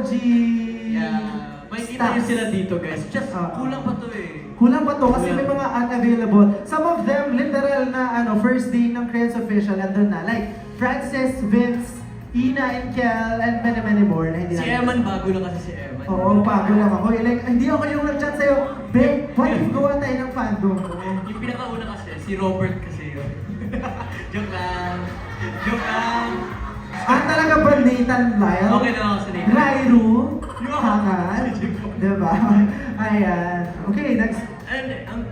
OG Yeah. Makikita nyo sila dito guys. Just kulang pa to eh. Kulang pa to kasi may mga unavailable. Some of them, literal na first day ng Creates Official, andun na. Like, Francis, Vince, Ina, and Kel, and many more na hindi Si Eman, bago lang kasi si Eman. Oo, bago lang ako. Like, hindi ako yung nag-chat sa'yo, babe, what if gawa tayo ng fandom? Yung pinakauna kasi, si Robert kasi yun. Joke lang. Joke lang. Talaga ba Nathan Lyle? Okay na ako sa Nathan. Lyru? Hangal? Diba? Ayan. Okay, next. And ang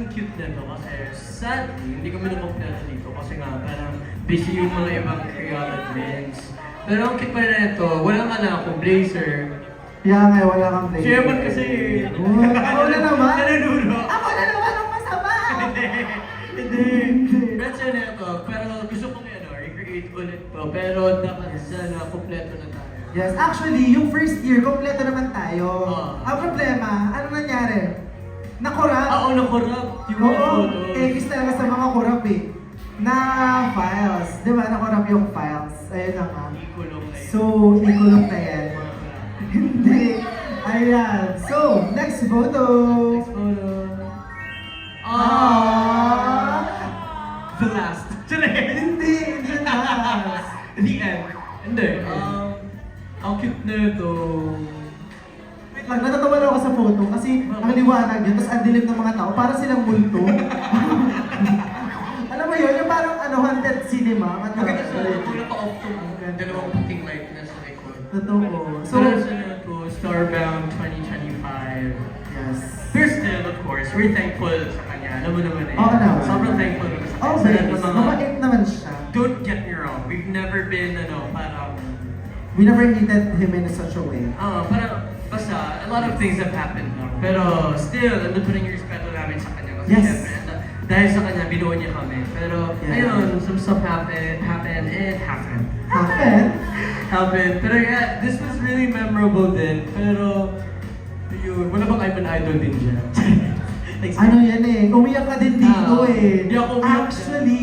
cute nito kasi sadly, hindi kami nakumpleto dito kasi nga parang busy yung mga ibang Crayola twins. Pero ang cute pa rin ito, walang akong blazer. Yeah, nga, wala kang play. Si Eman kasi. Ako na naman? Nanununo. Ako na naman ang masama! Hindi. Friends yun ito, pero gusto kong recreate ulit to. Pero dapat sana kompleto na tayo. Yes, actually, yung first year, kompleto naman tayo. Ang problema, ano nangyari? Nakurap. Oo, nakurap. Yung mga Oo, photos. ekis talaga sa mga kurap eh. Na files. Di ba, nakurap yung files. Ayun na nga. Ikulong na yun. So, ikulong na yan. Hindi. Ayan. So, next photo. Next photo. The last. Hindi the last. The end. Hindi. Ang cute na ito. Wait lang, natatawa lang ako sa photo kasi ang liwanag yun, tapos ang dilim ng mga tao, para silang multo. Alam mo yun, yung parang haunted cinema. Maganda sa tulad pa off to dalawang puting light na sa likod. Totoo. So, sa to Starbound 2025. Yes. Pero still, of course, we're thankful sa kanya. Alam mo naman eh. Oo naman. Sobrang thankful kami sa kanya. Oh, Sa lahat yes. ng mga... Mabait naman siya. Don't get me wrong. We've never been, parang... We never hated him in such a way. Parang, basta, a lot of things have happened now. Pero still, andun pa rin yung respeto namin sa kanya. Kasi Yes. syempre, dahil sa kanya, binuo niya kami. Pero, ayun, some stuff happened. Happened. Pero yeah, this was really memorable din. Pero, yun, wala bang Ivan Idol din dyan? Ano yan eh, umiyak ka din dito eh. Hindi ako umiyak. Actually,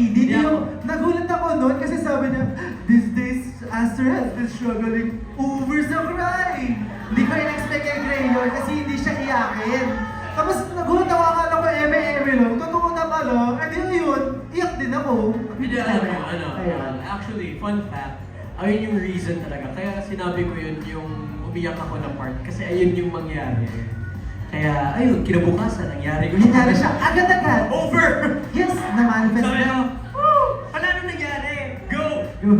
nagulat ako noon kasi sabi niya, these days, Aster has been struggling over sa cry. Hindi ko in-expect yung Grayor kasi hindi siya iyakin. Tapos nagulat ako, akala ko eme-eme lang. Totoo na pala, yun, iyak din ako. Hindi, alam mo, Ayan. actually, fun fact, ayun yung reason talaga. Kaya sinabi ko yun, yung umiyak ako na part, kasi ayun yung mangyari. Kaya, ayun, kinabukasan, nangyari ko Nangyari siya agad-agad. Over! Yes, na-manifest Sabi na. ko, woo! Wala nang nangyari! Go! Go.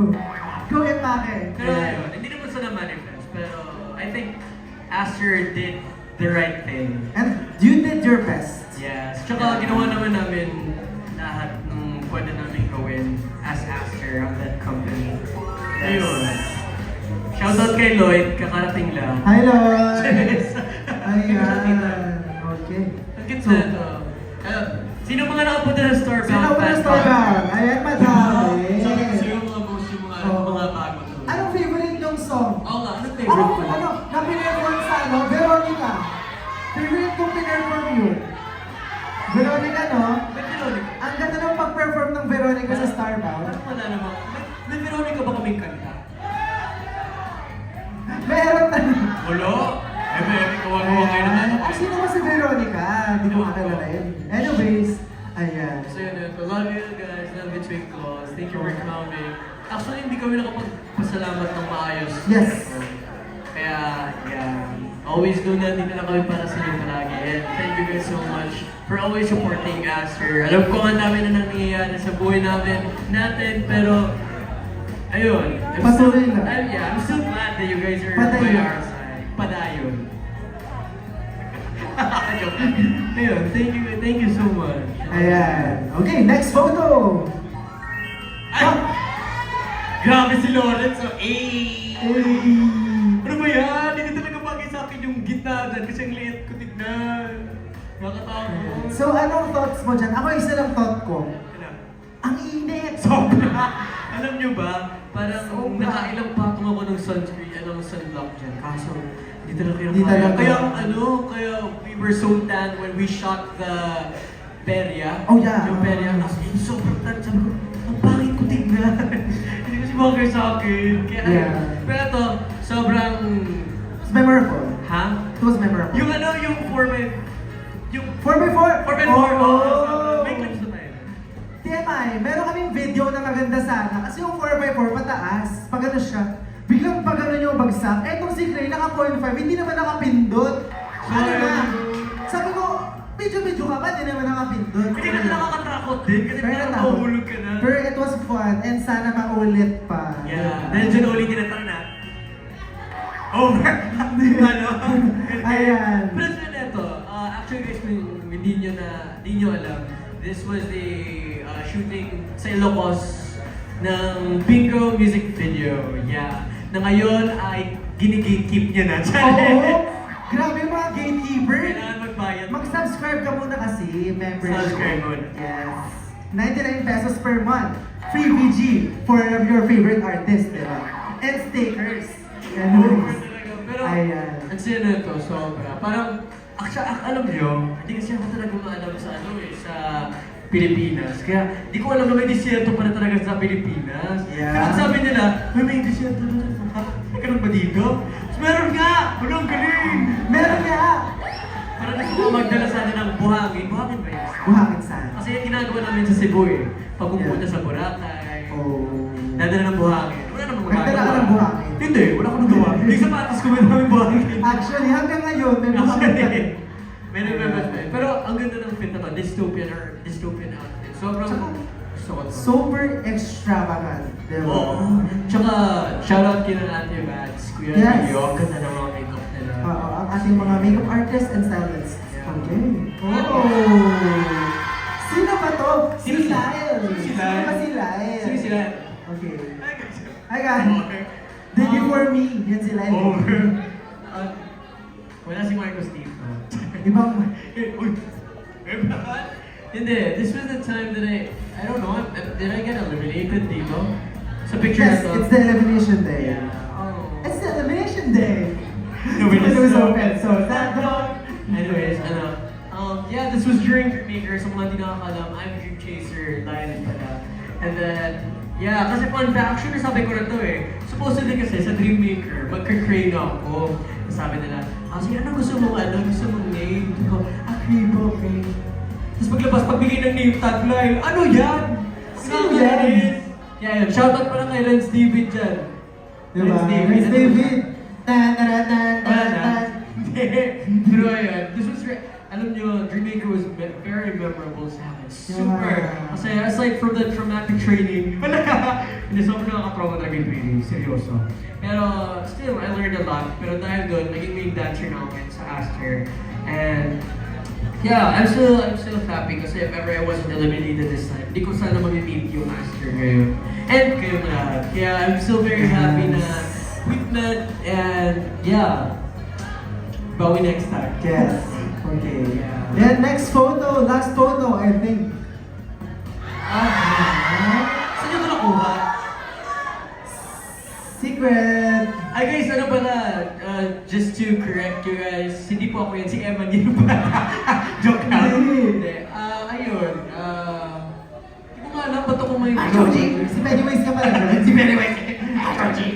Go get back eh. Pero ayun, hindi naman sa na-manifest, pero I think Aster did the right thing. And you did your best. Yes. Tsaka ginawa naman namin lahat ng pwede namin gawin as Aster on that company. Ayun. Shoutout kay Lloyd, kakarating lang. Hi, Lord! Yes. Ayan. Okay. Ang cute na ito. Sino mga nakapunta ng Starbound? Sino ba na Starbound? Ayan, madami. Sino mga most yung mga bago to? Anong favorite yung song? Oo nga, anong favorite ko? Na pinerform sa Veronica. Favorite kong pinerform yun. Veronica, no? Ba't Veronica? Ang ganda ng pag-perform ng Veronica sa Starbound. Parang wala naman. May Veronica ba kaming kanta? Meron na. Wala. May kawan-kawan kayo naman. Sino ba si Veronica? Hindi ko makilala yun. Anyways, ayan. So yun, I love you guys, love you Twinkles, thank you for coming. Actually, hindi kami nakapagpasalamat ng maayos. Yes. Kaya, yeah, always know na dito na kami para sa inyo palagi. And thank you guys so much for always supporting Aster. Alam ko ang dami na nangyayari sa buhay natin, pero ayun. Patuloy lang. I'm still glad that you guys are Padayon. by our side. Padayon. Joke lang. Ayun, thank you so much. Ayan. Okay, next photo. Ay! Grabe si Lorenzo, Ano ba yan? Hindi talaga bagay sa akin yung gitna dyan kasi ang liit ko tignan. Nakakatakot. So, anong thoughts mo dyan? Ako isa lang thought ko. Ano? Ang init! Sobra! Alam nyo ba, parang Sobra. nakailang patong ako ng sunscreen, sunblock dyan. Kaso, hindi talaga Hindi talaga. Kaya we were so tan when we shot the Peria. Oh, yeah. Yung Peria, as in, sobrang tan. Sabi ko, ang pangit ko tignan. Hindi kasi bagay sa akin. Kaya, Yeah. pero ito, sobrang It's memorable. Ha? It was memorable. Yung ano, yung 4x... Yung 4x4? 4x4. Oh! May clips na tayo. TMI, meron kaming video na maganda sana. Kasi yung 4x4 mataas. Pag ano siya, biglang pag ano yung bagsak. Etong si Gray, naka 0.5, hindi naman nakapindot. Ano na? Sabi ko, video ka ba? Hindi naman nakapindot. Hindi ka na nakakatakot din kasi Pero parang natakot. mahulog ka na. Pero it was fun and sana maulit pa. Yeah. Dahil dyan ulit tinatang na. Over! Ano? Ayan. Pero sa neto, actually guys, hindi nyo alam, this was a shooting sa Ilocos ng Bingo music video. Yeah. Na ngayon ay ginigate-keep nyo na. Oo! Grabe yung mga gatekeeper! Kailangan magbayad. Mag-subscribe ka muna kasi, membership. Subscribe muna. Yes. 99 pesos per month. Free VG for your favorite artist, di ba? And stickers. Over talaga. Pero, Ayan. ang saya na ito, sobra. Parang, alam nyo, hindi kasi ako talaga maalam sa sa Pilipinas. Kaya, di ko alam na may disyerto pala talaga sa Pilipinas. Yeah. Kaya sabi nila, may disyerto na. Ganun ba dito? Meron nga! Walang galing! Meron nga! Parang gusto ko magdala sana ng buhangin. Buhangin ba yun? Buhangin saan? Kasi yung ginagawa namin sa Cebu eh. Pag pupunta sa Boracay, Oh. dadala ng buhangin. Wala namang magagawa. Nagdala ka ng buhangin? Hindi, wala akong nagawa. Yung sapatos ko meron namin buhangin. Actually, hanggang ngayon, may buhangin ka rin. May nagmamit pa eh. Pero ang ganda ng fit na to, dystopian outfit. Sobrang suot. Super extravagant, di ba? Oo. Tsaka, shoutout kina Ate Vats, Kuya Yes. Rio, ang ganda ng mga makeup nila. Oo, ang ating mga makeup artists and stylists. Yeah. Okay. Oh! Sino ba to? Sino Si sila? Lyle. Si Lyle? Sino ba si Lyle? Sino sila? Okay. Hi guys. Hi guys. Did you for me? Yan si Lyle. Over. Wala si Marcos dito. Ibang... Uy! Hindi, this was the time that I don't know, did I get eliminated dito? Sa picture Yes, na to? it's the elimination day. Oh. It's the elimination day. No, It was open, so that... Anyways, yeah, this was during Dreammaker. Sa mga hindi nakakalam, I'm Dream Chaser, Lion pala. And then, yeah, kasi fun fact, actually sabi ko na to eh. Supposedly kasi sa Dreammaker, magka-crane ako. Sabi nila, sige, ano gusto mong name? Sabi ko, crane po, crane. Tapos paglabas, pagbigay ng name tag line, ano yan? Sino yan? Yeah, yun. Shoutout pala kay Lance David dyan. Diba? Lance David. Tan, tan, tan, Wala tan, na. tan. Pero ayun, this was, alam nyo, Dreammaker was very memorable sa akin. Super. Yeah. Kasi aside from the traumatic training, wala ka. Hindi, sobrang nakaka-trauma talaga yung training. Seryoso. Pero still, I learned a lot. Pero dahil doon, naging main dancer na ako sa Aster. And yeah, I'm still happy kasi if ever I wasn't eliminated this time, hindi ko sana mag-meet yung Aster ngayon. And kayo lahat. Kaya I'm still very happy na we've met and yeah, bawi next time. Yes. Okay. Yeah. Then next photo, last photo, I think. Saan nyo ito nakuha? Secret. Ay guys, ano pala, just to correct you guys, hindi po ako yan, si Emma din po. Joke lang. Hindi. Ayun, hindi ko nga alam, ba't ako may... Georgie! Si Pennywise ka pala. Si Pennywise. Georgie!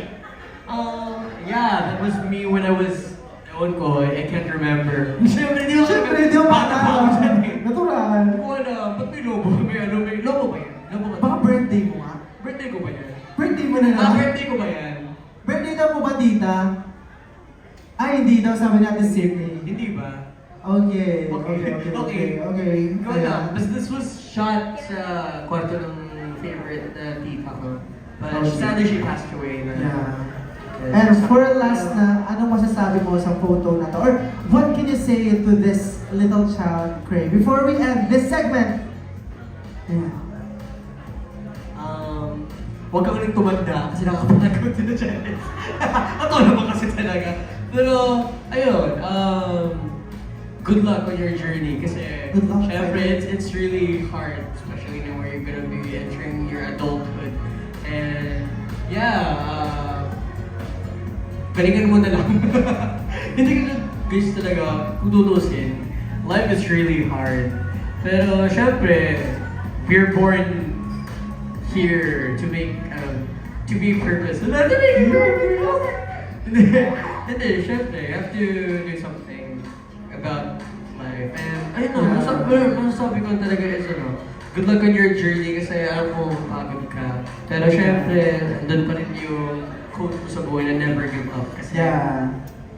Yeah, that was me when I was, ewan ko, I can't remember. Siyempre, di Siyempre, di mo Bata pa ako dyan eh. Natural. Hindi ko alam, ba't may lobo? May lobo ba yan? Lobo ba? Baka birthday mo nga. Birthday ko ba yan? Birthday mo na lang. Birthday ko ba yan? Birthday daw mo ba, tita? Ay, hindi daw, sabi natin Sydney. Hindi ba? Okay. Okay. Go Ayan. lang. This was shot sa kwarto ng favorite tita ko. But Okay. sadly, she passed away na. Yeah. And for last na, anong masasabi mo sa photo na to? Or what can you say to this little child, Craig? Before we end this segment. Yeah. Huwag kang ulit tumanda kasi nakapagod din na challenge. Ato naman kasi talaga. Pero, ayun, good luck on your journey kasi Good luck, syempre Fred. it's really hard, especially now where you're gonna be entering your adulthood. And yeah, galingan mo na lang. Hindi ka na, guys, talaga, kung tutusin, life is really hard. Pero syempre, we're born here to make, to be purpose. Hindi, syempre, I have to do something about my ayun na, masasabi ko talaga is good luck on your journey kasi alam mo pagod ka. Pero syempre, andun pa rin yung quote ko sa buhay na never give up. Kasi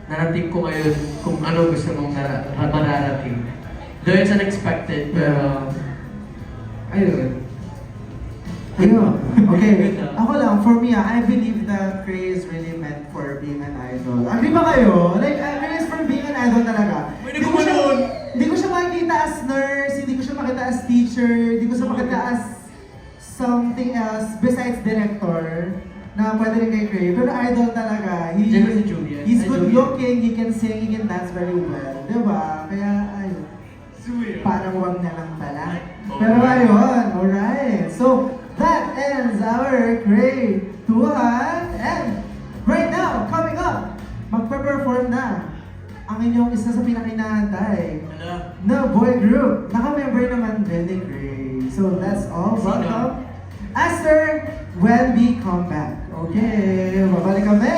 narating ko ngayon kung ano gusto mong mararating. Though it's unexpected, pero ayun. Ayun. Okay. Good na. Ako lang, for me, I believe that Cray is really meant for being an idol. Agree ba kayo? Like, Cray is for being an idol talaga. May nagkumalun! Hindi ko siya makikita as nurse, hindi ko siya makita as teacher, hindi ko siya makita as something else besides director na pwede rin kay Cray. Pero idol talaga. Diyan si Julian. He's Hi, good Julian. looking, he can sing, he can dance very well. Diba? Kaya, ayun. Sweet. Parang wag na lang pala. Oh. Pero ayun, alright. So, that ends our Cray Tuhan. And right now, coming up, magpe-perform na ang inyong isa sa pinakinaantay na boy group. Naka-member naman din ni Cray. So that's all. Sino? Welcome. Aster, when we come back. Okay, babalik kami.